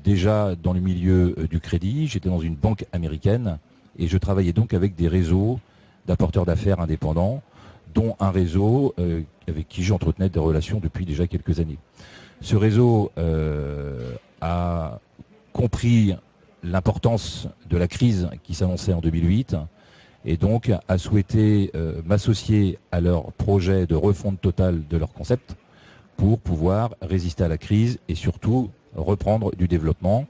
déjà dans le milieu du crédit, j'étais dans une banque américaine et je travaillais donc avec des réseaux d'apporteurs d'affaires indépendants, dont un réseau avec qui j'entretenais des relations depuis déjà quelques années. Ce réseau a compris l'importance de la crise qui s'annonçait en 2008 et donc a souhaité m'associer à leur projet de refonte totale de leur concept pour pouvoir résister à la crise et surtout reprendre du développement.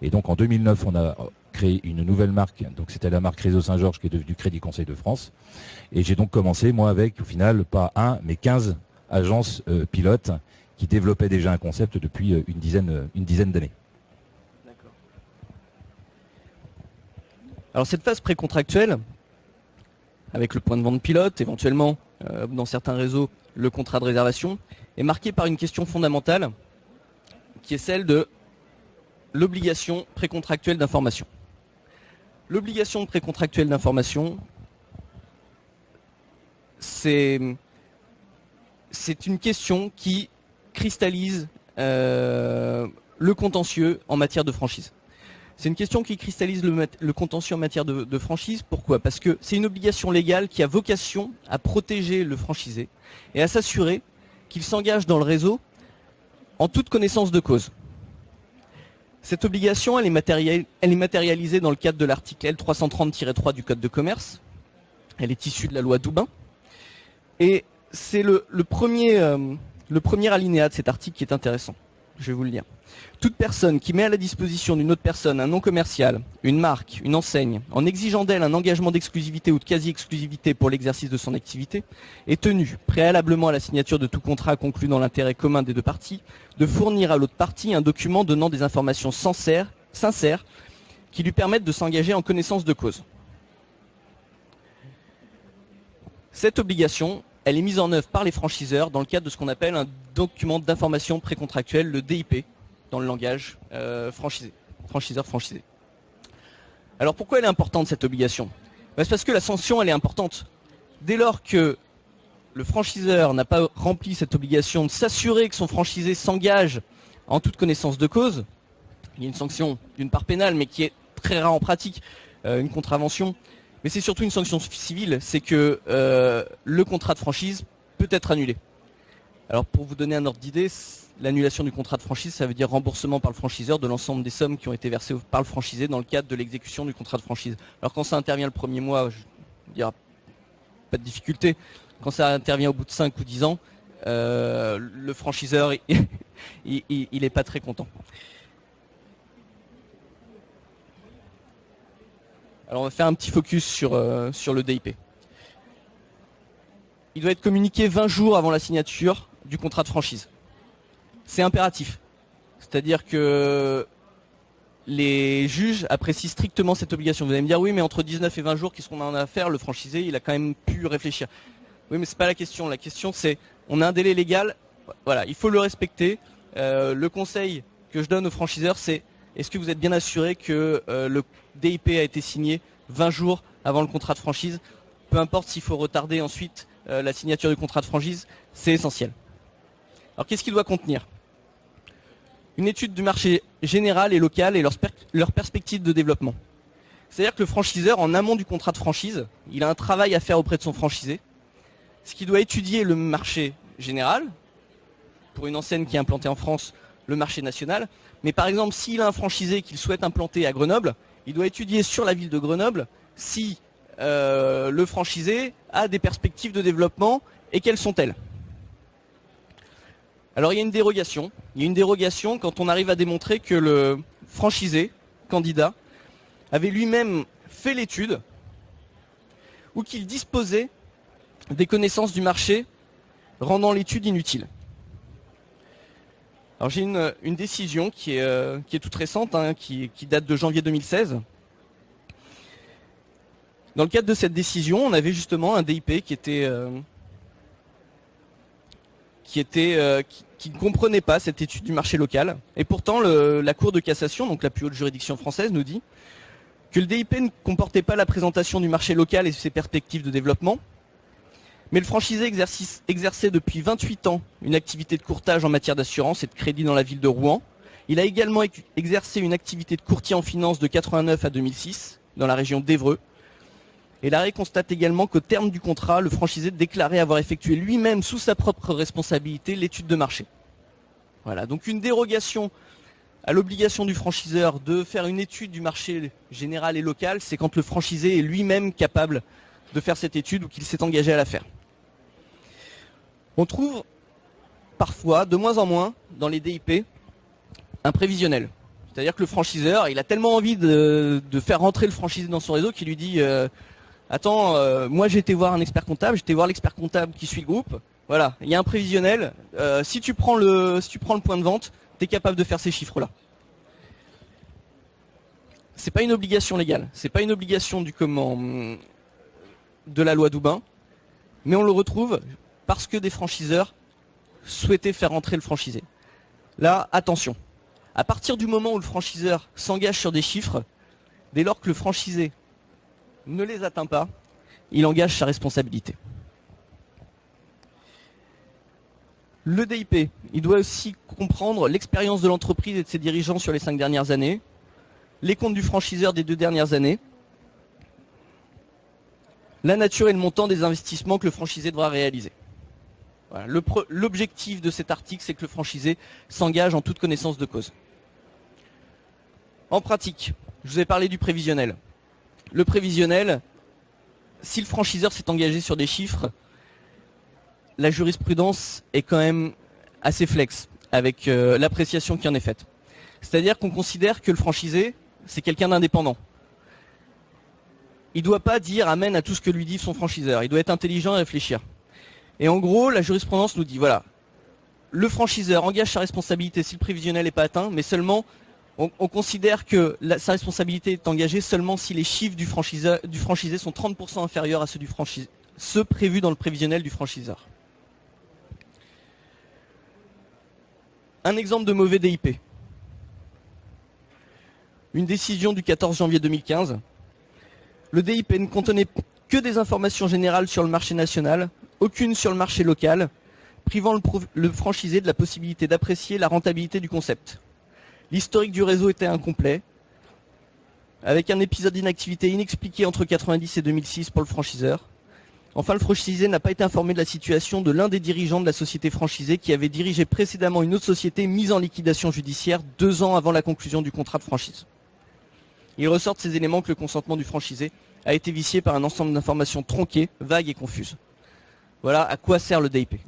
Et donc en 2009, on a créé une nouvelle marque, donc c'était la marque Réseau Saint-Georges qui est devenue Crédit Conseil de France. Et j'ai donc commencé, moi, avec, au final, pas un, mais 15 agences pilotes qui développaient déjà un concept depuis une dizaine d'années. D'accord. Alors cette phase précontractuelle, avec le point de vente pilote, éventuellement, dans certains réseaux, le contrat de réservation, est marquée par une question fondamentale, qui est celle de l'obligation précontractuelle d'information. L'obligation précontractuelle d'information, c'est une question qui cristallise le contentieux en matière de franchise. C'est une question qui cristallise le contentieux en matière de franchise. Pourquoi ? Parce que c'est une obligation légale qui a vocation à protéger le franchisé et à s'assurer qu'il s'engage dans le réseau en toute connaissance de cause. Cette obligation, elle est matérialisée dans le cadre de l'article L330-3 du Code de commerce. Elle est issue de la loi Doubin. Et c'est le premier alinéa de cet article qui est intéressant. Je vais vous le lire. Toute personne qui met à la disposition d'une autre personne un nom commercial, une marque, une enseigne, en exigeant d'elle un engagement d'exclusivité ou de quasi-exclusivité pour l'exercice de son activité, est tenue, préalablement à la signature de tout contrat conclu dans l'intérêt commun des deux parties, de fournir à l'autre partie un document donnant des informations sincères qui lui permettent de s'engager en connaissance de cause. Cette obligation, elle est mise en œuvre par les franchiseurs dans le cadre de ce qu'on appelle un document d'information précontractuelle, le DIP, dans le langage franchiseur-franchisé. Alors pourquoi elle est importante cette obligation ? C'est parce que la sanction elle est importante. Dès lors que le franchiseur n'a pas rempli cette obligation de s'assurer que son franchisé s'engage en toute connaissance de cause, il y a une sanction d'une part pénale mais qui est très rare en pratique, une contravention, mais c'est surtout une sanction civile, c'est que le contrat de franchise peut être annulé. Alors pour vous donner un ordre d'idée, l'annulation du contrat de franchise, ça veut dire remboursement par le franchiseur de l'ensemble des sommes qui ont été versées par le franchisé dans le cadre de l'exécution du contrat de franchise. Alors quand ça intervient le premier mois, il n'y aura pas de difficulté. Quand ça intervient au bout de 5 ou 10 ans, le franchiseur, il n'est pas très content. Alors on va faire un petit focus sur le DIP. Il doit être communiqué 20 jours avant la signature du contrat de franchise. C'est impératif. C'est-à-dire que les juges apprécient strictement cette obligation. Vous allez me dire, oui, mais entre 19 et 20 jours, qu'est-ce qu'on en a à faire ? Le franchisé, il a quand même pu réfléchir. Oui, mais c'est pas la question. La question, c'est, on a un délai légal, voilà, il faut le respecter. Le conseil que je donne aux franchiseurs, c'est, est-ce que vous êtes bien assuré que le DIP a été signé 20 jours avant le contrat de franchise ? Peu importe s'il faut retarder ensuite la signature du contrat de franchise, c'est essentiel. Alors qu'est-ce qu'il doit contenir ? Une étude du marché général et local et leurs perspectives de développement. C'est-à-dire que le franchiseur, en amont du contrat de franchise, il a un travail à faire auprès de son franchisé, ce qui doit étudier le marché général, pour une enseigne qui est implantée en France, le marché national. Mais par exemple, s'il a un franchisé qu'il souhaite implanter à Grenoble, il doit étudier sur la ville de Grenoble si le franchisé a des perspectives de développement et quelles sont-elles. Alors il y a une dérogation. Il y a une dérogation quand on arrive à démontrer que le franchisé, candidat, avait lui-même fait l'étude ou qu'il disposait des connaissances du marché rendant l'étude inutile. Alors j'ai une décision qui est toute récente, qui date de janvier 2016. Dans le cadre de cette décision, on avait justement un DIP qui ne comprenait pas cette étude du marché local. Et pourtant, la Cour de cassation, donc la plus haute juridiction française, nous dit que le DIP ne comportait pas la présentation du marché local et ses perspectives de développement, mais le franchisé exerçait depuis 28 ans une activité de courtage en matière d'assurance et de crédit dans la ville de Rouen. Il a également exercé une activité de courtier en finance de 89 à 2006 dans la région d'Évreux. Et l'arrêt constate également qu'au terme du contrat, le franchisé déclarait avoir effectué lui-même sous sa propre responsabilité l'étude de marché. Voilà, donc une dérogation à l'obligation du franchiseur de faire une étude du marché général et local, c'est quand le franchisé est lui-même capable de faire cette étude ou qu'il s'est engagé à la faire. On trouve parfois, de moins en moins, dans les DIP, un prévisionnel. C'est-à-dire que le franchiseur, il a tellement envie de faire rentrer le franchisé dans son réseau qu'il lui dit attends, moi j'ai été voir un expert comptable, j'ai été voir l'expert comptable qui suit le groupe. Voilà, il y a un prévisionnel. Si tu prends le point de vente, tu es capable de faire ces chiffres-là. C'est pas une obligation légale, c'est pas une obligation de la loi Doubin, mais on le retrouve parce que des franchiseurs souhaitaient faire rentrer le franchisé. Là, attention. À partir du moment où le franchiseur s'engage sur des chiffres, dès lors que le franchisé ne les atteint pas, il engage sa responsabilité. Le DIP, il doit aussi comprendre l'expérience de l'entreprise et de ses dirigeants sur les 5 dernières années, les comptes du franchiseur des 2 dernières années, la nature et le montant des investissements que le franchisé devra réaliser. Voilà. L'objectif de cet article, c'est que le franchisé s'engage en toute connaissance de cause. En pratique, je vous ai parlé du prévisionnel. Le prévisionnel, si le franchiseur s'est engagé sur des chiffres, la jurisprudence est quand même assez flex avec l'appréciation qui en est faite. C'est-à-dire qu'on considère que le franchisé, c'est quelqu'un d'indépendant. Il ne doit pas dire amen à tout ce que lui dit son franchiseur. Il doit être intelligent et réfléchir. Et en gros, la jurisprudence nous dit, voilà, le franchiseur engage sa responsabilité si le prévisionnel n'est pas atteint, mais seulement, on considère que sa responsabilité est engagée seulement si les chiffres du franchisé sont 30% inférieurs à ceux prévus dans le prévisionnel du franchiseur. Un exemple de mauvais DIP. Une décision du 14 janvier 2015. Le DIP ne contenait que des informations générales sur le marché national, aucune sur le marché local, privant le franchisé de la possibilité d'apprécier la rentabilité du concept. L'historique du réseau était incomplet, avec un épisode d'inactivité inexpliqué entre 1990 et 2006 pour le franchiseur. Enfin, le franchisé n'a pas été informé de la situation de l'un des dirigeants de la société franchisée qui avait dirigé précédemment une autre société mise en liquidation judiciaire 2 ans avant la conclusion du contrat de franchise. Il ressort de ces éléments que le consentement du franchisé a été vicié par un ensemble d'informations tronquées, vagues et confuses. Voilà à quoi sert le DIP.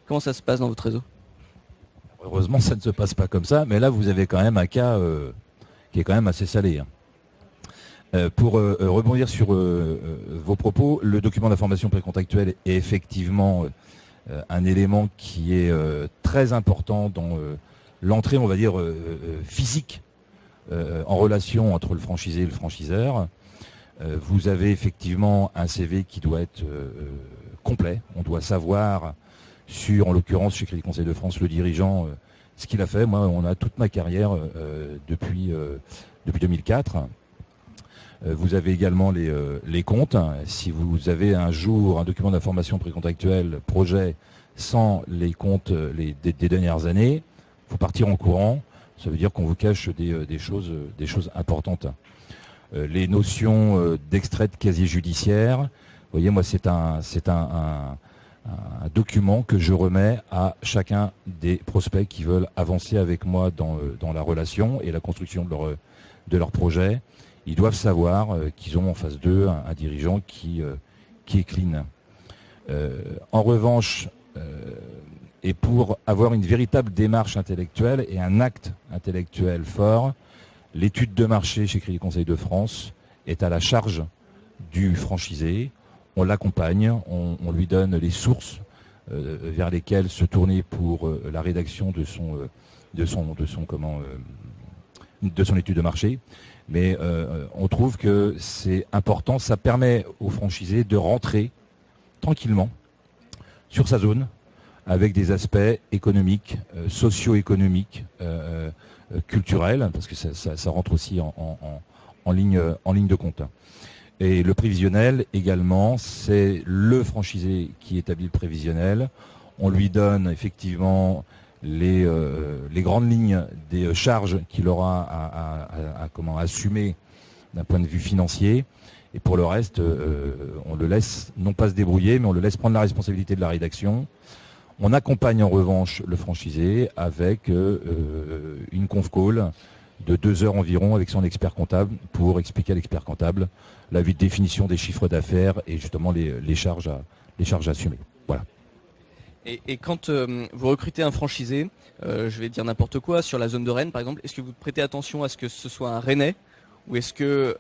Comment ça se passe dans votre réseau ? Heureusement, ça ne se passe pas comme ça, mais là, vous avez quand même un cas qui est quand même assez salé. Pour rebondir sur vos propos, le document d'information précontractuelle est effectivement un élément qui est très important dans l'entrée, on va dire, physique en relation entre le franchisé et le franchiseur. Vous avez effectivement un CV qui doit être complet. On doit savoir en l'occurrence, chez Crédit Conseil de France, le dirigeant, ce qu'il a fait. Moi, on a toute ma carrière depuis 2004. Vous avez également les comptes. Si vous avez un jour un document d'information précontractuelle projet sans les comptes des dernières années, il faut partir en courant. Ça veut dire qu'on vous cache des choses importantes. Les notions d'extrait de casier judiciaire, vous voyez, moi c'est un document que je remets à chacun des prospects qui veulent avancer avec moi dans la relation et la construction de leur projet. Ils doivent savoir qu'ils ont en face d'eux un dirigeant qui est clean. En revanche, et pour avoir une véritable démarche intellectuelle et un acte intellectuel fort, l'étude de marché chez Crédit Conseil de France est à la charge du franchisé. On l'accompagne, on lui donne les sources vers lesquelles se tourner pour la rédaction de son étude de marché. Mais on trouve que c'est important, ça permet au franchisé de rentrer tranquillement sur sa zone avec des aspects économiques, socio-économiques, culturels, parce que ça rentre aussi en ligne de compte. Et le prévisionnel également, c'est le franchisé qui établit le prévisionnel. On lui donne effectivement les grandes lignes des charges qu'il aura à assumer d'un point de vue financier. Et pour le reste, on le laisse non pas se débrouiller, mais on le laisse prendre la responsabilité de la rédaction. On accompagne en revanche le franchisé avec une conf call de 2 heures environ avec son expert comptable pour expliquer à l'expert comptable la définition des chiffres d'affaires et justement les charges à assumer. Voilà. Et quand vous recrutez un franchisé, je vais dire n'importe quoi, sur la zone de Rennes par exemple, est-ce que vous prêtez attention à ce que ce soit un Rennais ou est-ce que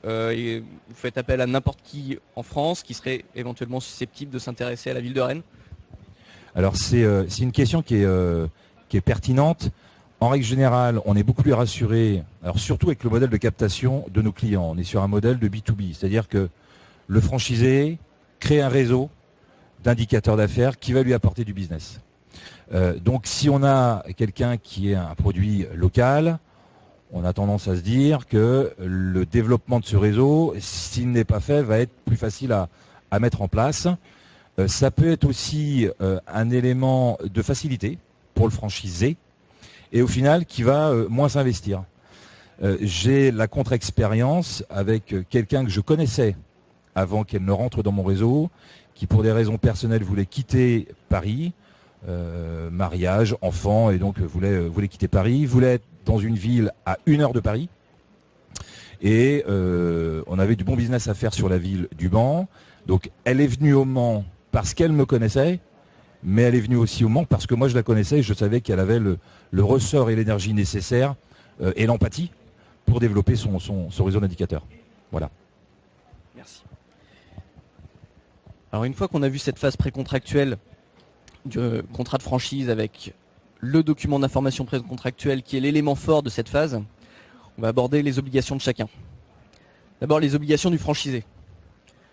vous faites appel à n'importe qui en France qui serait éventuellement susceptible de s'intéresser à la ville de Rennes? Alors c'est une question qui est pertinente. En règle générale, on est beaucoup plus rassuré, alors surtout avec le modèle de captation de nos clients. On est sur un modèle de B2B, c'est-à-dire que le franchisé crée un réseau d'indicateurs d'affaires qui va lui apporter du business. Donc si on a quelqu'un qui est un produit local, on a tendance à se dire que le développement de ce réseau, s'il n'est pas fait, va être plus facile à mettre en place. Ça peut être aussi un élément de facilité pour le franchisé et au final qui va moins s'investir. J'ai la contre-expérience avec quelqu'un que je connaissais avant qu'elle ne rentre dans mon réseau, qui pour des raisons personnelles voulait quitter Paris, mariage, enfant, et donc voulait quitter Paris, voulait être dans une ville à 1 heure de Paris. Et on avait du bon business à faire sur la ville du Mans. Donc elle est venue au Mans parce qu'elle me connaissait, mais elle est venue aussi au Mans parce que moi je la connaissais et je savais qu'elle avait le ressort et l'énergie nécessaires et l'empathie pour développer son réseau d'indicateurs. Voilà. Merci. Alors une fois qu'on a vu cette phase précontractuelle du contrat de franchise avec le document d'information précontractuelle qui est l'élément fort de cette phase, on va aborder les obligations de chacun. D'abord les obligations du franchisé.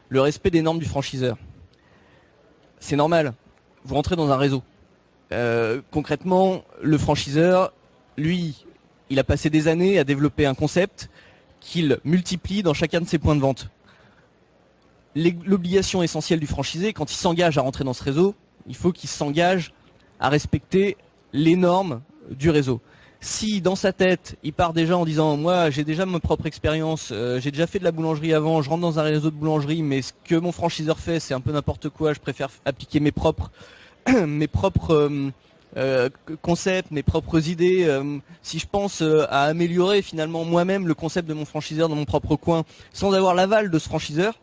Le respect des normes du franchiseur. C'est normal, vous rentrez dans un réseau. Concrètement, le franchiseur, lui, il a passé des années à développer un concept qu'il multiplie dans chacun de ses points de vente. L'obligation essentielle du franchisé, quand il s'engage à rentrer dans ce réseau, il faut qu'il s'engage à respecter les normes du réseau. Si dans sa tête, il part déjà en disant « moi j'ai déjà ma propre expérience, j'ai déjà fait de la boulangerie avant, je rentre dans un réseau de boulangerie, mais ce que mon franchiseur fait c'est un peu n'importe quoi, je préfère appliquer mes propres concepts, mes propres idées. Si je pense à améliorer finalement moi-même le concept de mon franchiseur dans mon propre coin, sans avoir l'aval de ce franchiseur,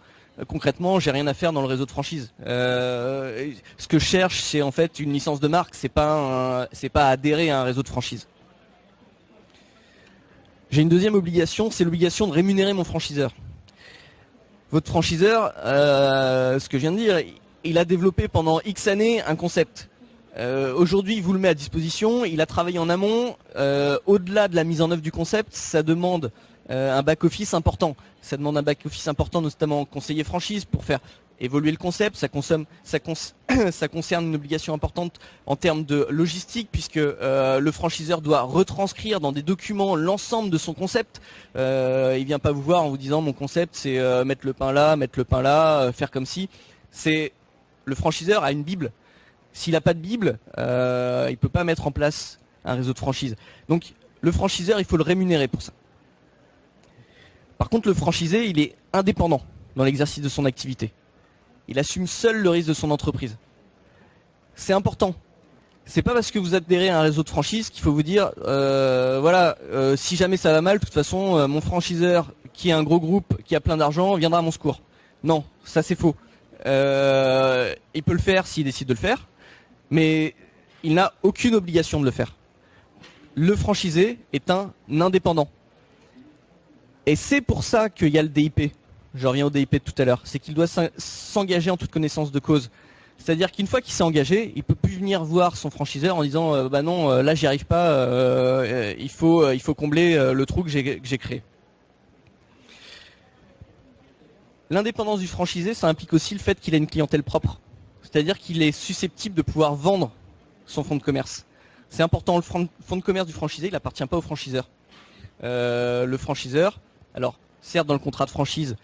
concrètement, j'ai rien à faire dans le réseau de franchise. Ce que je cherche, c'est en fait une licence de marque, c'est pas adhérer à un réseau de franchise. J'ai une deuxième obligation, c'est l'obligation de rémunérer mon franchiseur. Votre franchiseur, ce que je viens de dire, il a développé pendant X années un concept. Aujourd'hui, il vous le met à disposition, il a travaillé en amont. Au-delà de la mise en œuvre du concept, ça demande un back-office important. Ça demande un back-office important, notamment conseiller franchise, pour faire évoluer le concept. Ça concerne une obligation importante en termes de logistique, puisque le franchiseur doit retranscrire dans des documents l'ensemble de son concept. Il vient pas vous voir en vous disant mon concept c'est mettre le pain là, faire comme si. Le franchiseur a une bible. S'il n'a pas de bible, il peut pas mettre en place un réseau de franchise. Donc le franchiseur, il faut le rémunérer pour ça. Par contre, le franchisé, il est indépendant dans l'exercice de son activité. Il assume seul le risque de son entreprise. C'est important. C'est pas parce que vous adhérez à un réseau de franchise qu'il faut vous dire, si jamais ça va mal, de toute façon, mon franchiseur, qui est un gros groupe, qui a plein d'argent, viendra à mon secours. Non, ça c'est faux. Il peut le faire s'il décide de le faire, mais il n'a aucune obligation de le faire. Le franchisé est un indépendant. Et c'est pour ça qu'il y a le DIP. Je reviens au DIP de tout à l'heure. C'est qu'il doit s'engager en toute connaissance de cause. C'est-à-dire qu'une fois qu'il s'est engagé, il peut plus venir voir son franchiseur en disant non, là j'y arrive pas, il faut combler le trou que j'ai créé. L'indépendance du franchisé, ça implique aussi le fait qu'il a une clientèle propre. C'est-à-dire qu'il est susceptible de pouvoir vendre son fonds de commerce. C'est important, le fonds de commerce du franchisé, il n'appartient pas au franchiseur. Le franchiseur, alors certes dans le contrat de franchise,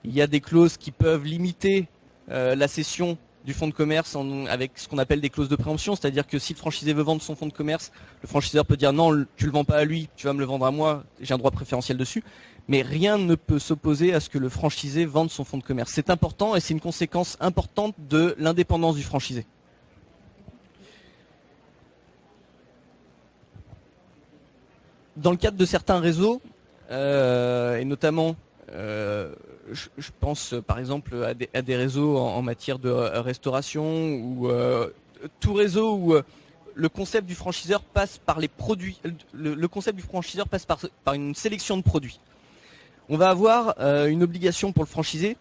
il y a des clauses qui peuvent limiter la cession du fonds de commerce avec ce qu'on appelle des clauses de préemption, c'est-à-dire que si le franchisé veut vendre son fonds de commerce, le franchiseur peut dire non, tu le vends pas à lui, tu vas me le vendre à moi, j'ai un droit préférentiel dessus. Mais rien ne peut s'opposer à ce que le franchisé vende son fonds de commerce. C'est important et c'est une conséquence importante de l'indépendance du franchisé. Dans le cadre de certains réseaux, et notamment, je pense par exemple à des réseaux en matière de restauration ou tout réseau où le concept du franchiseur passe par les produits. Le concept du franchiseur passe par une sélection de produits. On va avoir une obligation pour le franchisé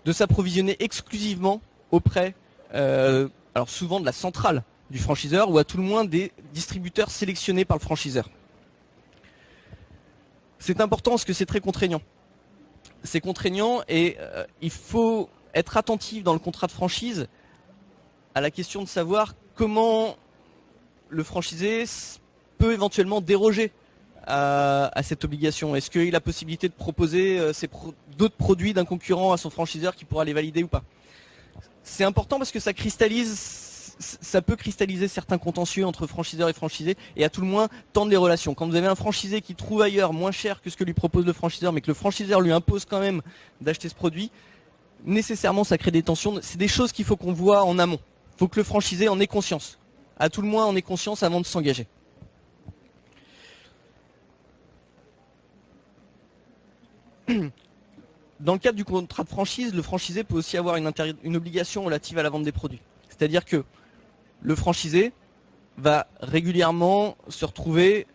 de s'approvisionner exclusivement auprès, alors souvent de la centrale du franchiseur ou à tout le moins des distributeurs sélectionnés par le franchiseur. C'est important parce que c'est très contraignant. C'est contraignant et il faut être attentif dans le contrat de franchise à la question de savoir comment le franchisé peut éventuellement déroger à cette obligation. Est-ce qu'il a la possibilité de proposer d'autres produits d'un concurrent à son franchiseur qui pourra les valider ou pas? C'est important parce que ça peut cristalliser certains contentieux entre franchiseurs et franchisés et à tout le moins tendre les relations. Quand vous avez un franchisé qui trouve ailleurs moins cher que ce que lui propose le franchiseur, mais que le franchiseur lui impose quand même d'acheter ce produit, nécessairement ça crée des tensions. C'est des choses qu'il faut qu'on voit en amont. Il faut que le franchisé en ait conscience. À tout le moins en ait conscience avant de s'engager. Dans le cadre du contrat de franchise, le franchisé peut aussi avoir une obligation relative à la vente des produits. C'est-à-dire que le franchisé va régulièrement se retrouver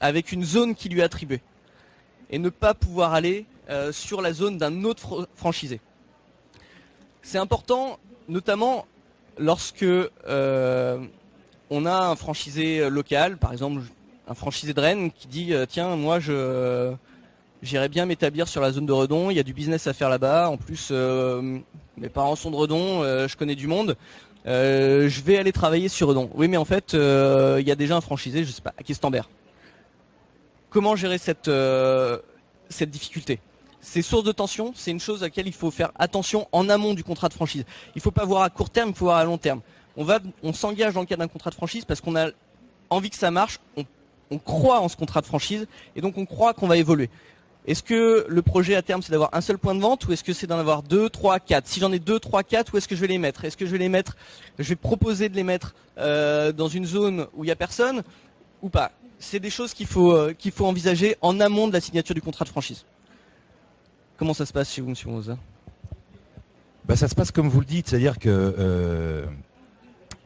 avec une zone qui lui est attribuée et ne pas pouvoir aller sur la zone d'un autre franchisé. C'est important, notamment lorsque on a un franchisé local, par exemple un franchisé de Rennes qui dit tiens, moi j'irais bien m'établir sur la zone de Redon, il y a du business à faire là-bas, en plus mes parents sont de Redon, je connais du monde, je vais aller travailler sur Redon. Oui mais en fait il y a déjà un franchisé, je sais pas, à Questembert. Comment gérer cette difficulté? C'est source de tension, c'est une chose à laquelle il faut faire attention en amont du contrat de franchise. Il ne faut pas voir à court terme, il faut voir à long terme. On s'engage dans le cadre d'un contrat de franchise parce qu'on a envie que ça marche, on croit en ce contrat de franchise et donc on croit qu'on va évoluer. Est-ce que le projet à terme c'est d'avoir un seul point de vente ou est-ce que c'est d'en avoir 2, 3, 4? Si j'en ai 2, 3, 4, où est-ce que je vais les mettre? Est-ce que je vais proposer de les mettre dans une zone où il n'y a personne ou pas? C'est des choses qu'il faut envisager en amont de la signature du contrat de franchise. Comment ça se passe chez vous, monsieur Moza? Ça se passe comme vous le dites, c'est-à-dire que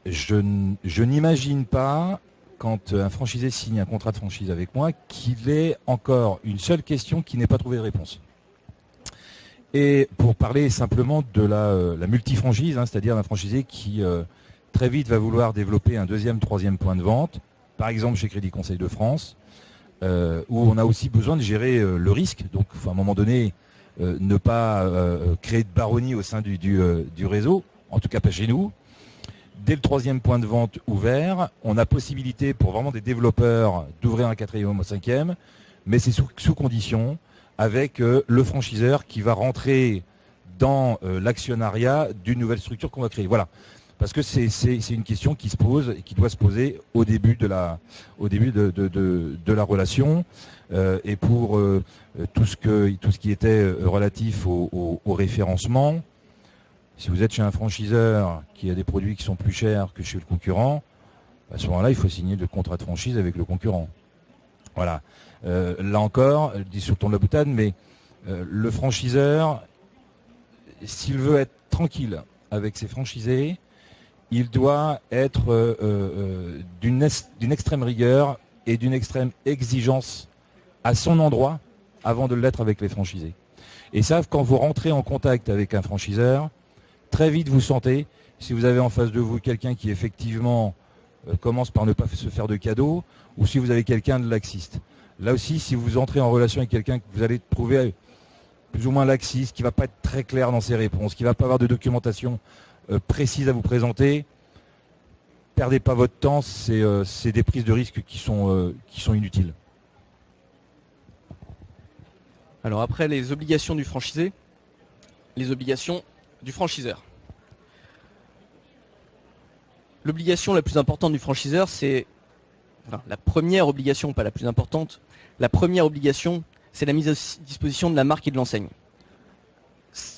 je n'imagine pas, quand un franchisé signe un contrat de franchise avec moi, qu'il ait encore une seule question qui n'ait pas trouvé de réponse. Et pour parler simplement de la multifranchise, c'est-à-dire d'un franchisé qui très vite va vouloir développer un deuxième, troisième point de vente, par exemple chez Crédit Conseil de France, où on a aussi besoin de gérer le risque. Donc, il faut à un moment donné ne pas créer de baronnie au sein du réseau, en tout cas pas chez nous. Dès le troisième point de vente ouvert, on a possibilité pour vraiment des développeurs d'ouvrir un quatrième ou un cinquième, mais c'est sous condition, avec le franchiseur qui va rentrer dans l'actionnariat d'une nouvelle structure qu'on va créer. Voilà. Parce que c'est une question qui se pose et qui doit se poser au début de la relation. Et pour tout ce qui était relatif au référencement, si vous êtes chez un franchiseur qui a des produits qui sont plus chers que chez le concurrent, à ce moment-là, il faut signer le contrat de franchise avec le concurrent. Voilà. Là encore, je dis sur le ton de la boutade, mais le franchiseur, s'il veut être tranquille avec ses franchisés, il doit être d'une extrême rigueur et d'une extrême exigence à son endroit avant de l'être avec les franchisés. Et ça, quand vous rentrez en contact avec un franchiseur, très vite vous sentez, si vous avez en face de vous quelqu'un qui effectivement commence par ne pas se faire de cadeaux, ou si vous avez quelqu'un de laxiste. Là aussi, si vous entrez en relation avec quelqu'un que vous allez trouver plus ou moins laxiste, qui ne va pas être très clair dans ses réponses, qui ne va pas avoir de documentation précise à vous présenter, perdez pas votre temps, c'est des prises de risque qui sont inutiles. Alors après les obligations du franchisé, les obligations du franchiseur. l'obligation la plus importante du franchiseur, c'est, enfin, la première obligation, pas la plus importante, la première obligation, c'est la mise à disposition de la marque et de l'enseigne.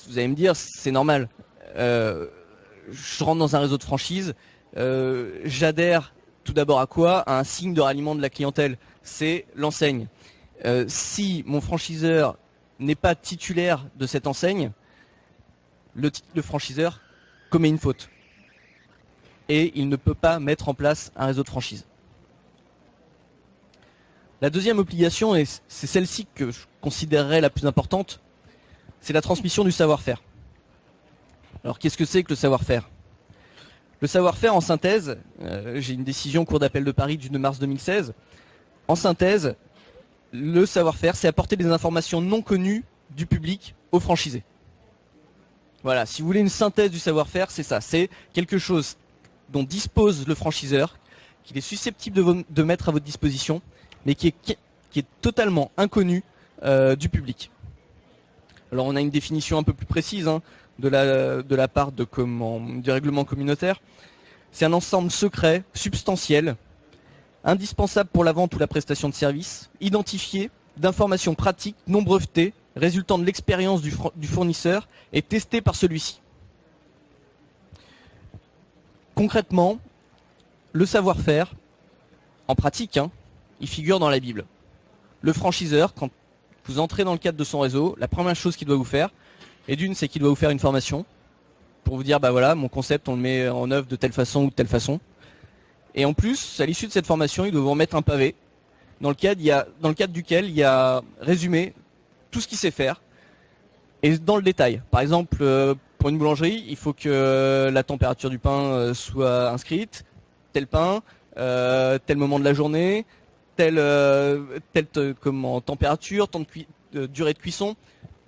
Vous allez me dire, c'est normal. Je rentre dans un réseau de franchise, j'adhère tout d'abord à quoi? À un signe de ralliement de la clientèle, c'est l'enseigne. Si mon franchiseur n'est pas titulaire de cette enseigne, le franchiseur commet une faute. Et il ne peut pas mettre en place un réseau de franchise. La deuxième obligation, et c'est celle-ci que je considérerais la plus importante, c'est la transmission du savoir-faire. Alors qu'est-ce que c'est que le savoir-faire? Le savoir-faire en synthèse, j'ai une décision Cour d'appel de Paris du 2 mars 2016. En synthèse, le savoir-faire, c'est apporter des informations non connues du public aux franchisés. Voilà, si vous voulez une synthèse du savoir-faire, c'est ça. C'est quelque chose dont dispose le franchiseur, qu'il est susceptible de mettre à votre disposition, mais qui est totalement inconnu du public. Alors on a une définition un peu plus précise de la part du règlement communautaire. C'est un ensemble secret, substantiel, indispensable pour la vente ou la prestation de services, identifié d'informations pratiques non brevetées, résultant de l'expérience du fournisseur et testé par celui-ci. Concrètement, le savoir-faire, en pratique, il figure dans la Bible. Le franchiseur, quand vous entrez dans le cadre de son réseau, la première chose qu'il doit vous faire, et d'une, c'est qu'il doit vous faire une formation pour vous dire, bah voilà, mon concept, on le met en œuvre de telle façon ou de telle façon. Et en plus, à l'issue de cette formation, il doit vous remettre un pavé dans le cadre duquel il y a résumé tout ce qu'il sait faire et dans le détail. Par exemple, pour une boulangerie, il faut que la température du pain soit inscrite, tel pain, tel moment de la journée, telle température, tant de durée de cuisson.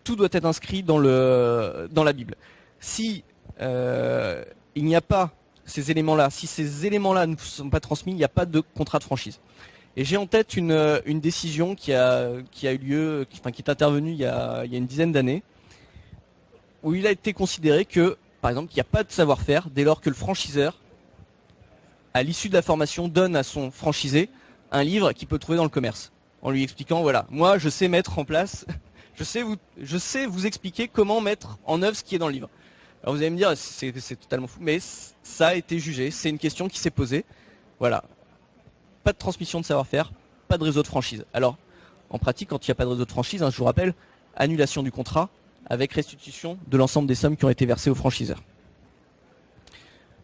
Tout doit être inscrit dans la Bible. Si il n'y a pas ces éléments-là, si ces éléments-là ne sont pas transmis, il n'y a pas de contrat de franchise. Et j'ai en tête une décision qui a eu lieu, qui est intervenue il y a une dizaine d'années, où il a été considéré que, par exemple, qu'il n'y a pas de savoir-faire dès lors que le franchiseur, à l'issue de la formation, donne à son franchisé un livre qu'il peut trouver dans le commerce, en lui expliquant, voilà, moi je sais mettre en place, je sais vous expliquer comment mettre en œuvre ce qui est dans le livre. Alors vous allez me dire, c'est totalement fou, mais ça a été jugé, c'est une question qui s'est posée. Voilà. Pas de transmission de savoir-faire, pas de réseau de franchise. Alors, en pratique, quand il n'y a pas de réseau de franchise, je vous rappelle, annulation du contrat avec restitution de l'ensemble des sommes qui ont été versées aux franchiseurs.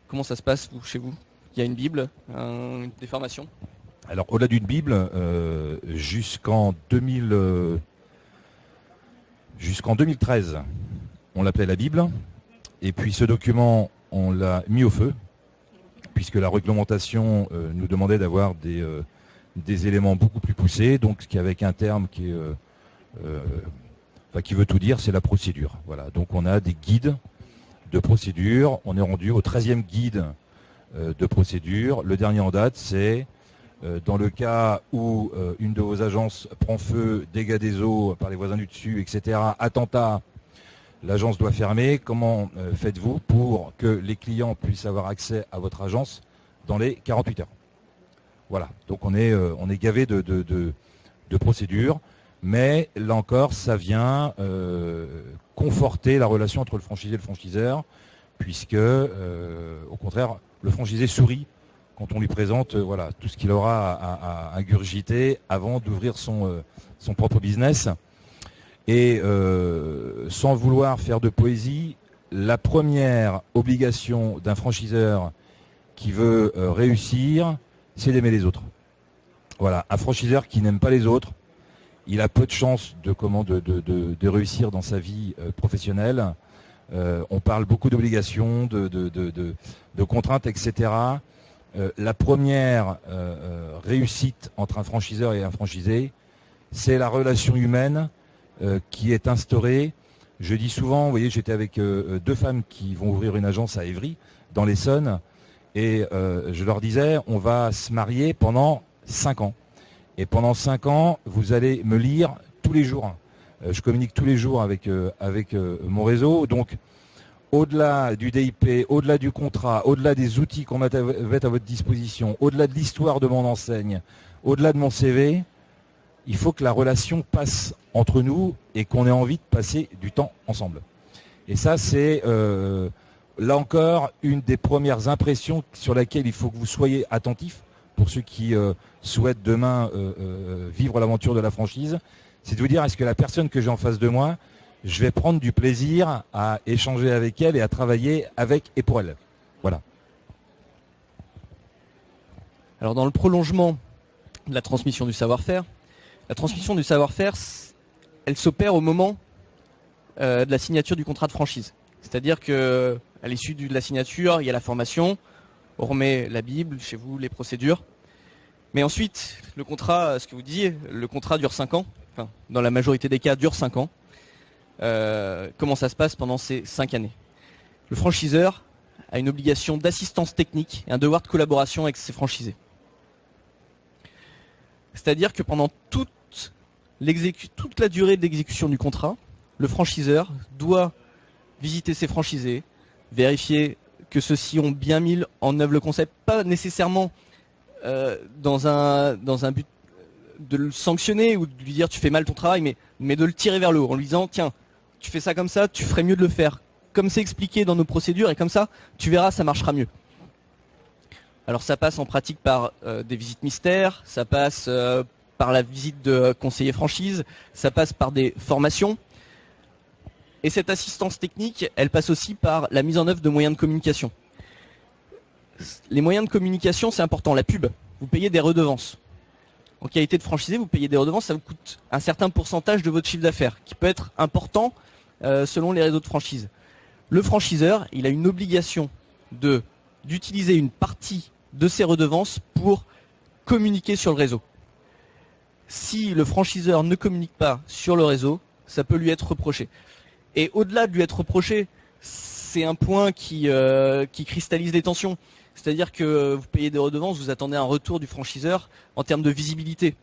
Comment ça se passe, chez vous? Il y a une Bible, des formations? Alors, au-delà d'une Bible, jusqu'en 2013, on l'appelait la Bible. Et puis ce document, on l'a mis au feu, puisque la réglementation nous demandait d'avoir des éléments beaucoup plus poussés, donc avec un terme qui veut tout dire, c'est la procédure. Voilà. Donc on a des guides de procédure. On est rendu au 13e guide de procédure. Le dernier en date, c'est dans le cas où une de vos agences prend feu, dégâts des eaux par les voisins du dessus, etc., attentat, l'agence doit fermer. Comment faites-vous pour que les clients puissent avoir accès à votre agence dans les 48 heures? Voilà, donc on est gavé de procédures, mais là encore, ça vient conforter la relation entre le franchisé et le franchiseur, puisque, au contraire, le franchisé sourit quand on lui présente tout ce qu'il aura à ingurgiter avant d'ouvrir son propre business. Et sans vouloir faire de poésie, la première obligation d'un franchiseur qui veut réussir, c'est d'aimer les autres. Voilà, un franchiseur qui n'aime pas les autres, il a peu de chances de réussir dans sa vie professionnelle. On parle beaucoup d'obligations, de contraintes, etc. La première réussite entre un franchiseur et un franchisé, c'est la relation humaine qui est instaurée. Je dis souvent, vous voyez, j'étais avec deux femmes qui vont ouvrir une agence à Évry, dans l'Essonne, et je leur disais, on va se marier pendant 5 ans. Et pendant 5 ans, vous allez me lire tous les jours. Je communique tous les jours avec mon réseau. Donc, au-delà du DIP, au-delà du contrat, au-delà des outils qu'on met à votre disposition, au-delà de l'histoire de mon enseigne, au-delà de mon CV, il faut que la relation passe entre nous et qu'on ait envie de passer du temps ensemble. Et ça, c'est là encore une des premières impressions sur laquelle il faut que vous soyez attentifs pour ceux qui souhaitent demain vivre l'aventure de la franchise. C'est de vous dire, est-ce que la personne que j'ai en face de moi, je vais prendre du plaisir à échanger avec elle et à travailler avec et pour elle. Voilà. Alors dans le prolongement de la transmission du savoir-faire, la transmission du savoir-faire, elle s'opère au moment de la signature du contrat de franchise. C'est-à-dire que à l'issue de la signature, il y a la formation, on remet la Bible, chez vous, les procédures. Mais ensuite, le contrat, ce que vous disiez, le contrat dure 5 ans. Enfin, dans la majorité des cas, dure 5 ans. Comment ça se passe pendant ces 5 années? Le franchiseur a une obligation d'assistance technique et un devoir de collaboration avec ses franchisés. C'est-à-dire que pendant toute la durée d'exécution du contrat, le franchiseur doit visiter ses franchisés, vérifier que ceux-ci ont bien mis en œuvre le concept, pas nécessairement dans un but de le sanctionner ou de lui dire tu fais mal ton travail, mais de le tirer vers le haut en lui disant tiens, tu fais ça comme ça, tu ferais mieux de le faire comme c'est expliqué dans nos procédures et comme ça, tu verras, ça marchera mieux. Alors ça passe en pratique par des visites mystères, ça passe par la visite de conseillers franchise, ça passe par des formations. Et cette assistance technique, elle passe aussi par la mise en œuvre de moyens de communication. Les moyens de communication, c'est important. La pub, vous payez des redevances. En qualité de franchisé, vous payez des redevances, ça vous coûte un certain pourcentage de votre chiffre d'affaires, qui peut être important selon les réseaux de franchise. Le franchiseur, il a une obligation d'utiliser une partie de ses redevances pour communiquer sur le réseau. Si le franchiseur ne communique pas sur le réseau, ça peut lui être reproché. Et au-delà de lui être reproché, c'est un point qui cristallise les tensions. C'est-à-dire que vous payez des redevances, vous attendez un retour du franchiseur en termes de visibilité.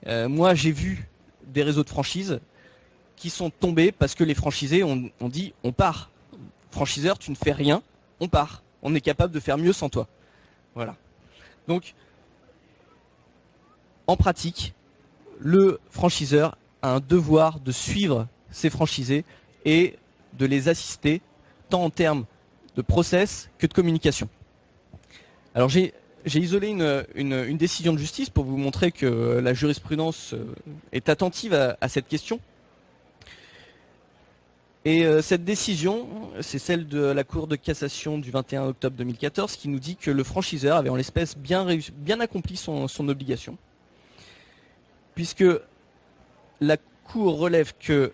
Moi, j'ai vu des réseaux de franchise qui sont tombés parce que les franchisés ont dit on part. Franchiseur, tu ne fais rien, on part. On est capable de faire mieux sans toi. Voilà. Donc, en pratique, le franchiseur a un devoir de suivre ses franchisés et de les assister tant en termes de process que de communication. Alors j'ai isolé une décision de justice pour vous montrer que la jurisprudence est attentive à cette question. Et cette décision, c'est celle de la Cour de cassation du 21 octobre 2014 qui nous dit que le franchiseur avait en l'espèce bien accompli son obligation. Puisque la Cour relève que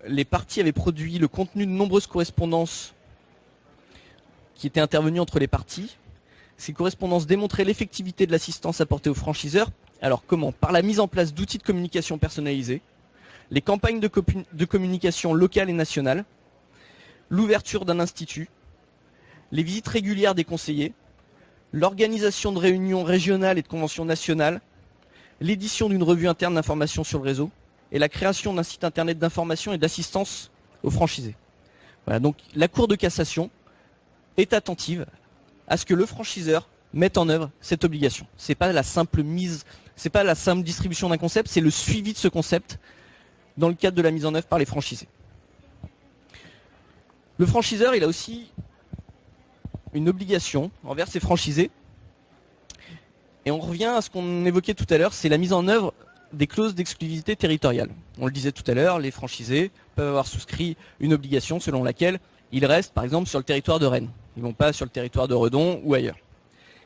les parties avaient produit le contenu de nombreuses correspondances qui étaient intervenues entre les parties. Ces correspondances démontraient l'effectivité de l'assistance apportée aux franchiseurs. Alors comment? Par la mise en place d'outils de communication personnalisés, les campagnes de communication locales et nationales, l'ouverture d'un institut, les visites régulières des conseillers, l'organisation de réunions régionales et de conventions nationales, l'édition d'une revue interne d'information sur le réseau et la création d'un site internet d'information et d'assistance aux franchisés. Voilà, donc la Cour de cassation est attentive à ce que le franchiseur mette en œuvre cette obligation. C'est pas la simple distribution d'un concept, c'est le suivi de ce concept dans le cadre de la mise en œuvre par les franchisés. Le franchiseur, il a aussi une obligation envers ses franchisés. Et on revient à ce qu'on évoquait tout à l'heure, c'est la mise en œuvre des clauses d'exclusivité territoriale. On le disait tout à l'heure, les franchisés peuvent avoir souscrit une obligation selon laquelle ils restent par exemple sur le territoire de Rennes. Ils ne vont pas sur le territoire de Redon ou ailleurs.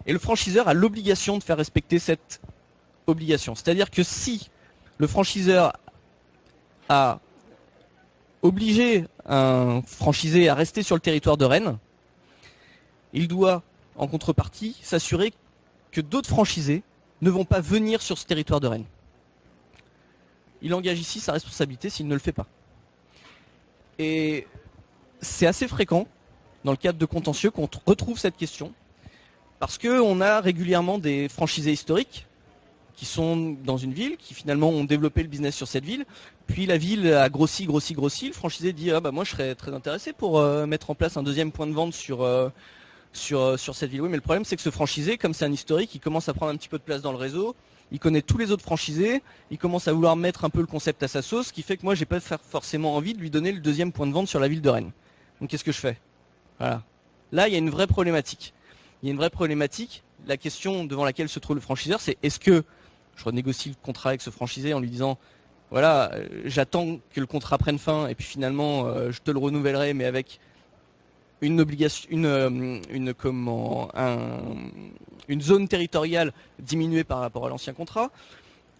Et le franchiseur a l'obligation de faire respecter cette obligation. C'est-à-dire que si le franchiseur a obligé un franchisé à rester sur le territoire de Rennes, il doit, en contrepartie, s'assurer que d'autres franchisés ne vont pas venir sur ce territoire de Rennes. Il engage ici sa responsabilité s'il ne le fait pas. Et c'est assez fréquent, dans le cadre de contentieux, qu'on retrouve cette question, parce qu'on a régulièrement des franchisés historiques qui sont dans une ville, qui finalement ont développé le business sur cette ville. Puis la ville a grossi. Le franchisé dit moi je serais très intéressé pour mettre en place un deuxième point de vente sur cette ville. Oui, mais le problème c'est que ce franchisé, comme c'est un historique, il commence à prendre un petit peu de place dans le réseau. Il connaît tous les autres franchisés, il commence à vouloir mettre un peu le concept à sa sauce, ce qui fait que moi j'ai pas forcément envie de lui donner le deuxième point de vente sur la ville de Rennes. Donc qu'est-ce que je fais? Voilà. Là il y a une vraie problématique. La question devant laquelle se trouve le franchiseur, c'est est-ce que je renégocie le contrat avec ce franchisé en lui disant voilà, j'attends que le contrat prenne fin et puis finalement je te le renouvellerai mais avec une obligation, une zone territoriale diminuée par rapport à l'ancien contrat.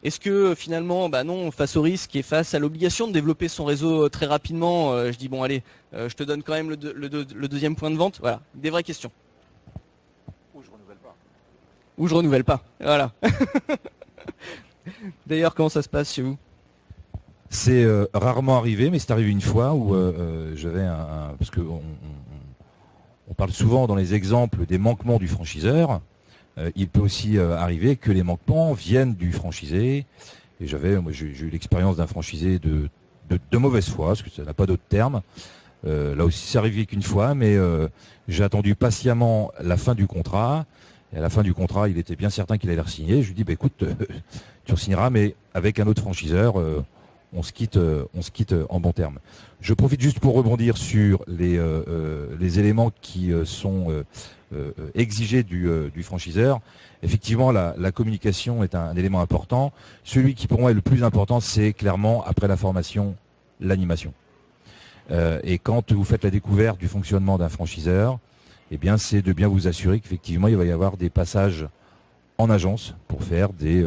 Est-ce que finalement, non, face au risque et face à l'obligation de développer son réseau très rapidement, je dis bon allez, je te donne quand même le deuxième point de vente. Voilà, des vraies questions. Ou je renouvelle pas. Voilà. D'ailleurs, comment ça se passe chez vous? C'est rarement arrivé, mais c'est arrivé une fois où j'avais parce que on parle souvent dans les exemples des manquements du franchiseur. Il peut aussi arriver que les manquements viennent du franchisé. Et j'ai eu l'expérience d'un franchisé de mauvaise foi, parce que ça n'a pas d'autre terme. Là aussi, c'est arrivé qu'une fois, mais j'ai attendu patiemment la fin du contrat. Et à la fin du contrat, il était bien certain qu'il allait re-signer. Je lui dis, écoute, tu re-signeras, mais avec un autre franchiseur. On se quitte en bon terme. Je profite juste pour rebondir sur les éléments qui sont exigés du franchiseur. Effectivement, la communication est un élément important. Celui qui pour moi est le plus important, c'est clairement, après la formation, l'animation. Et quand vous faites la découverte du fonctionnement d'un franchiseur, eh bien, c'est de bien vous assurer qu'effectivement, il va y avoir des passages en agence pour faire des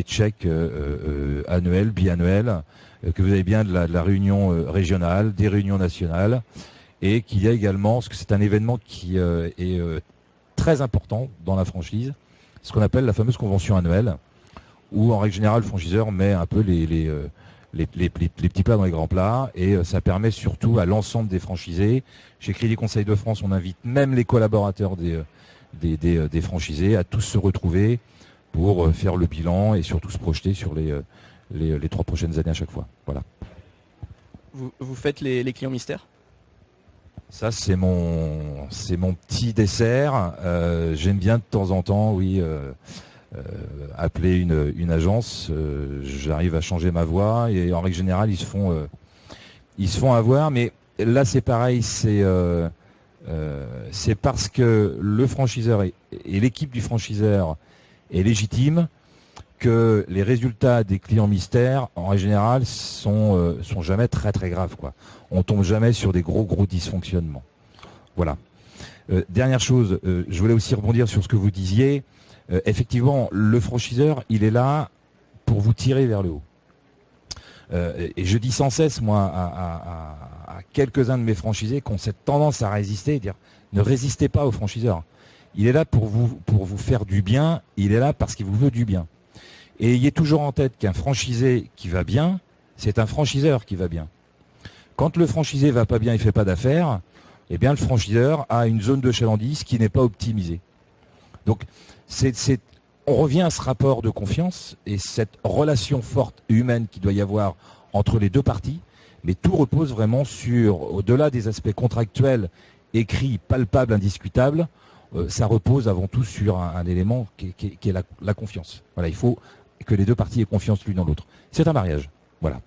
checks annuels, biannuels, que vous avez bien de la réunion régionale, des réunions nationales, et qu'il y a également, parce que c'est un événement qui est très important dans la franchise, ce qu'on appelle la fameuse convention annuelle, où en règle générale le franchiseur met un peu les petits plats dans les grands plats, et ça permet surtout à l'ensemble des franchisés. Chez Crédit Conseil de France, on invite même les collaborateurs des franchisés à tous se retrouver pour faire le bilan et surtout se projeter sur les 3 prochaines années à chaque fois. Voilà. Vous faites les clients mystères? Ça, c'est mon petit dessert. J'aime bien de temps en temps, oui, appeler une agence. J'arrive à changer ma voix et en règle générale, ils se font avoir. Mais là, c'est pareil, c'est parce que le franchiseur et l'équipe du franchiseur est légitime que les résultats des clients mystères, en règle générale, sont jamais très très graves, quoi. On tombe jamais sur des gros dysfonctionnements. Voilà. Dernière chose, je voulais aussi rebondir sur ce que vous disiez. Effectivement, le franchiseur, il est là pour vous tirer vers le haut. Et je dis sans cesse, moi, à quelques-uns de mes franchisés qui ont cette tendance à résister, dire ne résistez pas au franchiseur. Il est là pour vous faire du bien, il est là parce qu'il vous veut du bien. Et ayez toujours en tête qu'un franchisé qui va bien, c'est un franchiseur qui va bien. Quand le franchisé va pas bien, il fait pas d'affaires, eh bien le franchiseur a une zone de chalandise qui n'est pas optimisée. Donc on revient à ce rapport de confiance et cette relation forte et humaine qu'il doit y avoir entre les deux parties, mais tout repose vraiment sur, au-delà des aspects contractuels, écrits, palpables, indiscutables, ça repose avant tout sur un élément qui est la confiance. Voilà, il faut que les deux parties aient confiance l'une dans l'autre. C'est un mariage. Voilà.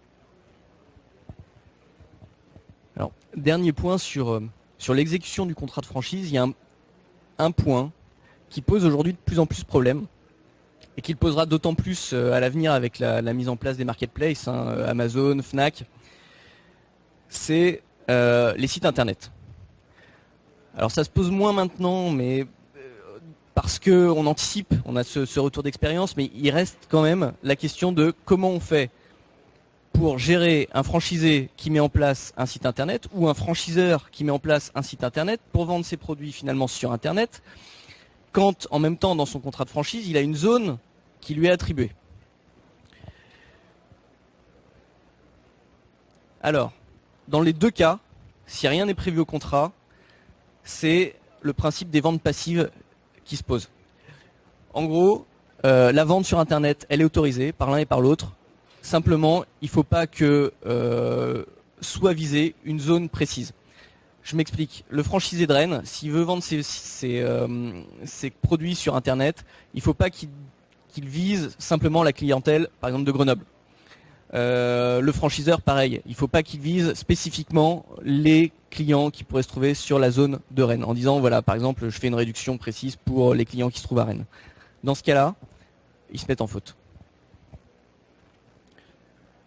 Alors, dernier point sur l'exécution du contrat de franchise, il y a un point qui pose aujourd'hui de plus en plus de problèmes et qui le posera d'autant plus à l'avenir avec la mise en place des marketplaces, Amazon, Fnac, c'est les sites internet. Alors ça se pose moins maintenant, mais parce qu'on anticipe, on a ce retour d'expérience, mais il reste quand même la question de comment on fait pour gérer un franchisé qui met en place un site internet ou un franchiseur qui met en place un site internet pour vendre ses produits finalement sur internet, quand en même temps dans son contrat de franchise, il a une zone qui lui est attribuée. Alors, dans les deux cas, si rien n'est prévu au contrat, c'est le principe des ventes passives qui se pose. En gros, La vente sur Internet, elle est autorisée par l'un et par l'autre. Simplement, il ne faut pas que soit visée une zone précise. Je m'explique. Le franchisé de Rennes, s'il veut vendre ses produits sur Internet, il ne faut pas qu'il vise simplement la clientèle, par exemple, de Grenoble. Le franchiseur, pareil. Il ne faut pas qu'il vise spécifiquement les clients qui pourraient se trouver sur la zone de Rennes, en disant, voilà, par exemple, je fais une réduction précise pour les clients qui se trouvent à Rennes. Dans ce cas-là, ils se mettent en faute.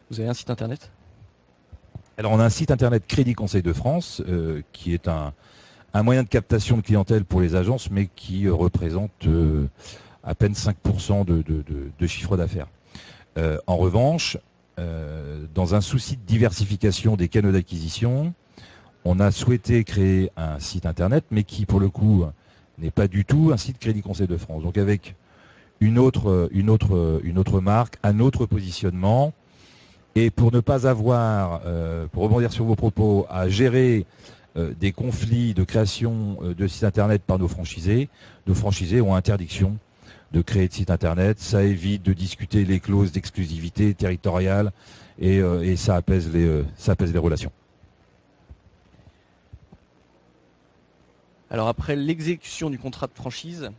Vous avez un site internet ? Alors on a un site internet Crédit Conseil de France qui est un moyen de captation de clientèle pour les agences, mais qui représente à peine 5% de chiffre d'affaires. En revanche, dans un souci de diversification des canaux d'acquisition, on a souhaité créer un site internet, mais qui pour le coup n'est pas du tout un site Crédit Conseil de France. Donc avec une autre marque, un autre positionnement. Et pour ne pas avoir, pour rebondir sur vos propos, à gérer des conflits de création de sites internet par nos franchisés ont interdiction de créer de sites internet. Ça évite de discuter les clauses d'exclusivité territoriale et ça apaise les relations. Alors après l'exécution du contrat de franchise,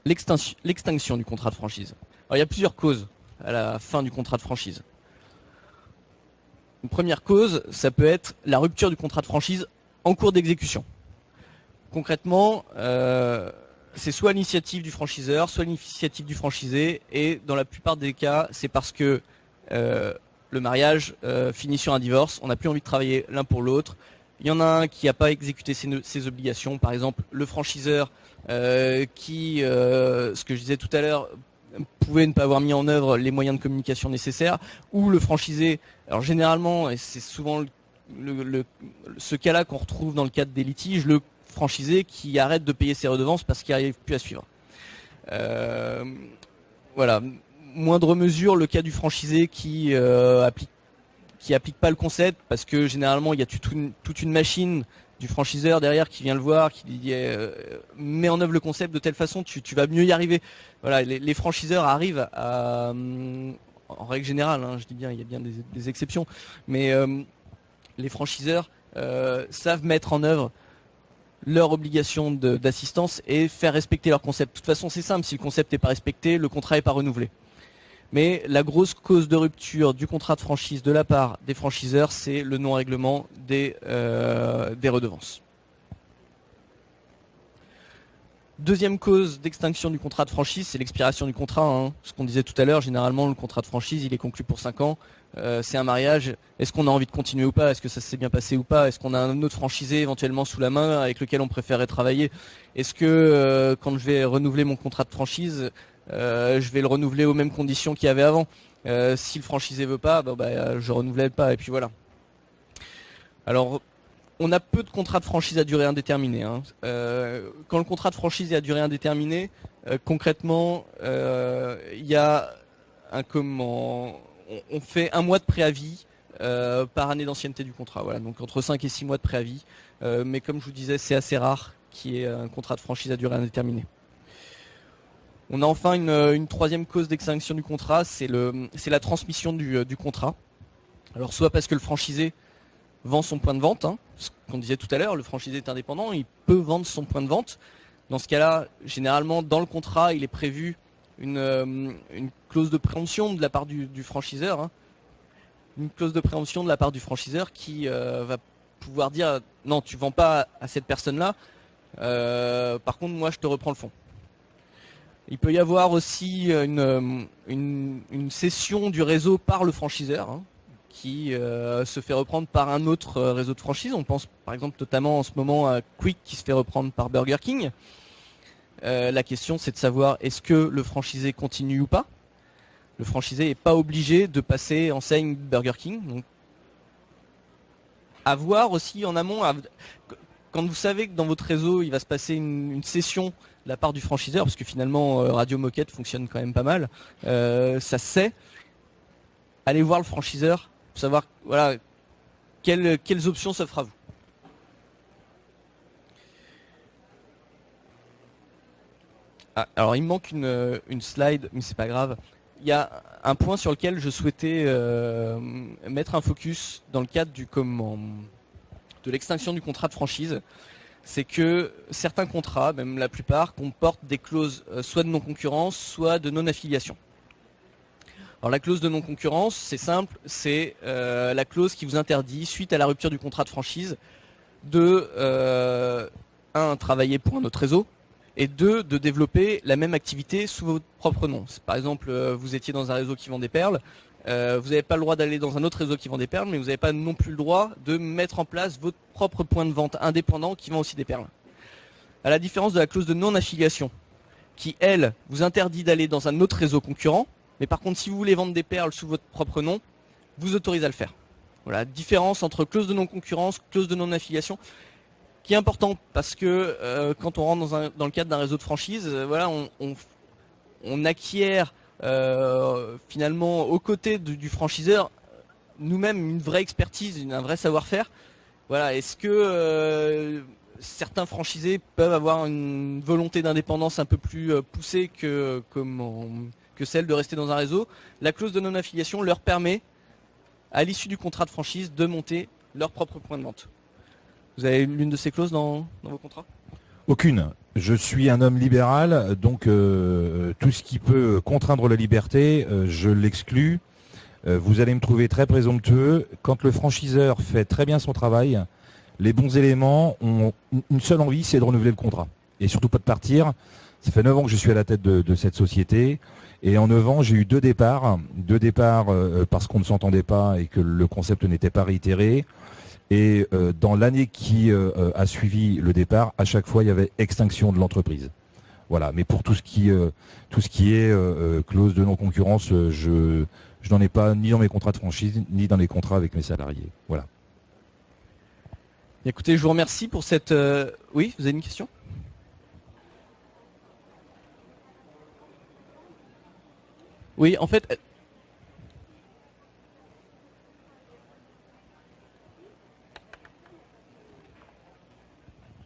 l'extinction du contrat de franchise. Alors il y a plusieurs causes à la fin du contrat de franchise. Une première cause, ça peut être la rupture du contrat de franchise en cours d'exécution. Concrètement, c'est soit l'initiative du franchiseur, soit l'initiative du franchisé, et dans la plupart des cas, c'est parce que le mariage finit sur un divorce, on n'a plus envie de travailler l'un pour l'autre. Il y en a un qui n'a pas exécuté ses obligations, par exemple le franchiseur qui, ce que je disais tout à l'heure, pouvait ne pas avoir mis en œuvre les moyens de communication nécessaires, ou le franchisé, alors généralement, et c'est souvent ce cas-là qu'on retrouve dans le cadre des litiges, le franchisé qui arrête de payer ses redevances parce qu'il n'arrive plus à suivre. Voilà, moindre mesure, le cas du franchisé qui applique pas le concept, parce que généralement il y a toute une machine du franchiseur derrière qui vient le voir, qui dit mets en œuvre le concept de telle façon, tu vas mieux y arriver. Voilà, les franchiseurs arrivent à, en règle générale, je dis bien, il y a bien des exceptions, mais les franchiseurs savent mettre en œuvre leur obligation d'assistance et faire respecter leur concept. De toute façon, c'est simple, si le concept n'est pas respecté, le contrat n'est pas renouvelé. Mais la grosse cause de rupture du contrat de franchise de la part des franchiseurs, c'est le non-règlement des redevances. Deuxième cause d'extinction du contrat de franchise, c'est l'expiration du contrat. Ce qu'on disait tout à l'heure, généralement le contrat de franchise, il est conclu pour 5 ans. C'est un mariage. Est-ce qu'on a envie de continuer ou pas? Est-ce que ça s'est bien passé ou pas? Est-ce qu'on a un autre franchisé éventuellement sous la main avec lequel on préférerait travailler? Est-ce que quand je vais renouveler mon contrat de franchise, je vais le renouveler aux mêmes conditions qu'il y avait avant? Si le franchisé veut pas, je renouvelle pas et puis voilà. Alors, on a peu de contrats de franchise à durée indéterminée. Quand le contrat de franchise est à durée indéterminée, concrètement, il y a on fait 1 mois de préavis par année d'ancienneté du contrat. Voilà, donc entre 5 et 6 mois de préavis. Mais comme je vous disais, c'est assez rare qu'il y ait un contrat de franchise à durée indéterminée. On a enfin une troisième cause d'extinction du contrat, c'est la transmission du contrat. Alors soit parce que le franchisé vend son point de vente, ce qu'on disait tout à l'heure, le franchisé est indépendant, il peut vendre son point de vente. Dans ce cas-là, généralement, dans le contrat, il est prévu une clause de préemption de la part du franchiseur. Une clause de préemption de la part du franchiseur qui va pouvoir dire non, tu vends pas à cette personne-là, par contre, moi, je te reprends le fonds. Il peut y avoir aussi une cession du réseau par le franchiseur, qui se fait reprendre par un autre réseau de franchise. On pense par exemple notamment en ce moment à Quick qui se fait reprendre par Burger King. La question c'est de savoir est-ce que le franchisé continue ou pas. Le franchisé n'est pas obligé de passer enseigne Burger King. Donc, à voir aussi en amont, quand vous savez que dans votre réseau il va se passer une cession de la part du franchiseur, parce que finalement Radio Moquette fonctionne quand même pas mal, ça se sait, allez voir le franchiseur pour savoir voilà, quelles options s'offrent à vous. Ah, alors il me manque une slide, mais c'est pas grave. Il y a un point sur lequel je souhaitais mettre un focus dans le cadre de l'extinction du contrat de franchise. C'est que certains contrats, même la plupart, comportent des clauses soit de non-concurrence, soit de non-affiliation. Alors la clause de non-concurrence, c'est simple, c'est la clause qui vous interdit, suite à la rupture du contrat de franchise, de 1. Travailler pour un autre réseau, et 2. De développer la même activité sous votre propre nom. Par exemple, vous étiez dans un réseau qui vend des perles, vous n'avez pas le droit d'aller dans un autre réseau qui vend des perles, mais vous n'avez pas non plus le droit de mettre en place votre propre point de vente indépendant qui vend aussi des perles. À la différence de la clause de non-affiliation, qui, elle, vous interdit d'aller dans un autre réseau concurrent, mais par contre, si vous voulez vendre des perles sous votre propre nom, vous autorise à le faire. Voilà, différence entre clause de non-concurrence, clause de non-affiliation, qui est important parce que quand on rentre dans le cadre d'un réseau de franchise, voilà, on acquiert finalement aux côtés du franchiseur nous-mêmes une vraie expertise, un vrai savoir-faire. Voilà, est-ce que certains franchisés peuvent avoir une volonté d'indépendance un peu plus poussée que celle de rester dans un réseau? La clause de non-affiliation leur permet, à l'issue du contrat de franchise, de monter leur propre point de vente. Vous avez l'une de ces clauses dans vos contrats? Aucune. Je suis un homme libéral, donc tout ce qui peut contraindre la liberté, je l'exclus. Vous allez me trouver très présomptueux. Quand le franchiseur fait très bien son travail, les bons éléments ont une seule envie, c'est de renouveler le contrat. Et surtout pas de partir. Ça fait 9 ans que je suis à la tête de cette société. Et en 9 ans, j'ai eu 2 départs. 2 départs parce qu'on ne s'entendait pas et que le concept n'était pas réitéré. Et dans l'année qui a suivi le départ, à chaque fois, il y avait extinction de l'entreprise. Voilà. Mais pour tout ce qui est clause de non-concurrence, je n'en ai pas ni dans mes contrats de franchise, ni dans les contrats avec mes salariés. Voilà. Écoutez, je vous remercie pour cette... Oui, vous avez une question ? Oui, en fait...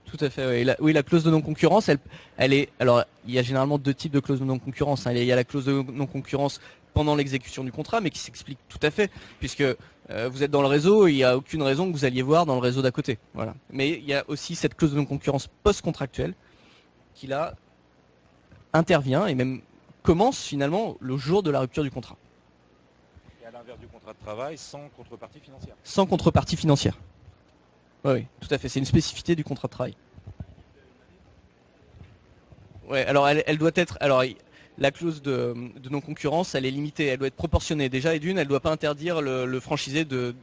Tout à fait, oui. La clause de non-concurrence, elle est... Alors, il y a généralement 2 types de clauses de non-concurrence. Il y a la clause de non-concurrence pendant l'exécution du contrat, mais qui s'explique tout à fait, puisque vous êtes dans le réseau, il n'y a aucune raison que vous alliez voir dans le réseau d'à côté. Voilà. Mais il y a aussi cette clause de non-concurrence post-contractuelle, qui là intervient et même commence finalement le jour de la rupture du contrat. Et à l'inverse du contrat de travail, sans contrepartie financière. Sans contrepartie financière. Oui, tout à fait. C'est une spécificité du contrat de travail. Ouais, alors elle doit être... Alors, la clause de non-concurrence, elle est limitée, elle doit être proportionnée. Déjà, et d'une, elle ne doit pas interdire le franchisé de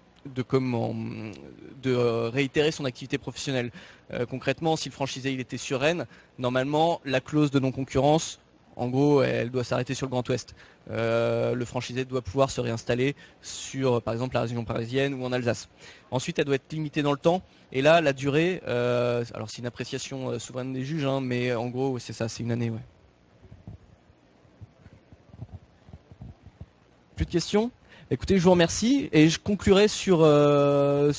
réitérer son activité professionnelle. Concrètement, si le franchisé il était sur Rennes, normalement, la clause de non-concurrence, en gros, elle doit s'arrêter sur le Grand Ouest. Le franchisé doit pouvoir se réinstaller sur, par exemple, la région parisienne ou en Alsace. Ensuite, elle doit être limitée dans le temps. Et là, la durée, alors c'est une appréciation souveraine des juges, hein, mais en gros, c'est ça, c'est une année. Ouais. Plus de questions? Écoutez, je vous remercie et je conclurai sur un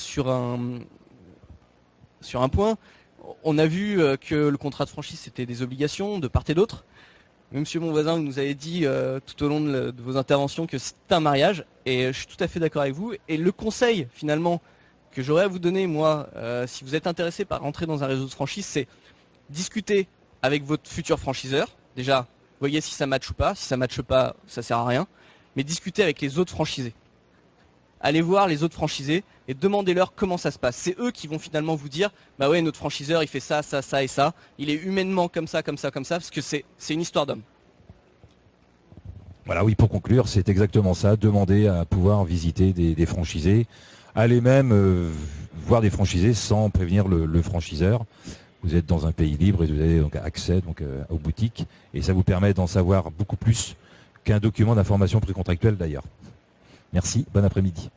point. On a vu que le contrat de franchise c'était des obligations de part et d'autre. Monsieur mon voisin, vous nous avez dit tout au long de vos interventions que c'est un mariage et je suis tout à fait d'accord avec vous. Et le conseil finalement que j'aurais à vous donner, moi, si vous êtes intéressé par rentrer dans un réseau de franchise, c'est discuter avec votre futur franchiseur. Déjà, voyez si ça matche ou pas. Si ça matche pas, ça sert à rien. Mais discutez avec les autres franchisés. Allez voir les autres franchisés et demandez-leur comment ça se passe. C'est eux qui vont finalement vous dire, bah ouais, notre franchiseur, il fait ça, ça, ça et ça. Il est humainement comme ça, parce que c'est une histoire d'homme. Voilà, oui, pour conclure, c'est exactement ça. Demander à pouvoir visiter des franchisés. Allez même voir des franchisés sans prévenir le franchiseur. Vous êtes dans un pays libre et vous avez donc accès aux boutiques. Et ça vous permet d'en savoir beaucoup plus qu'un document d'information précontractuelle d'ailleurs. Merci, bon après-midi.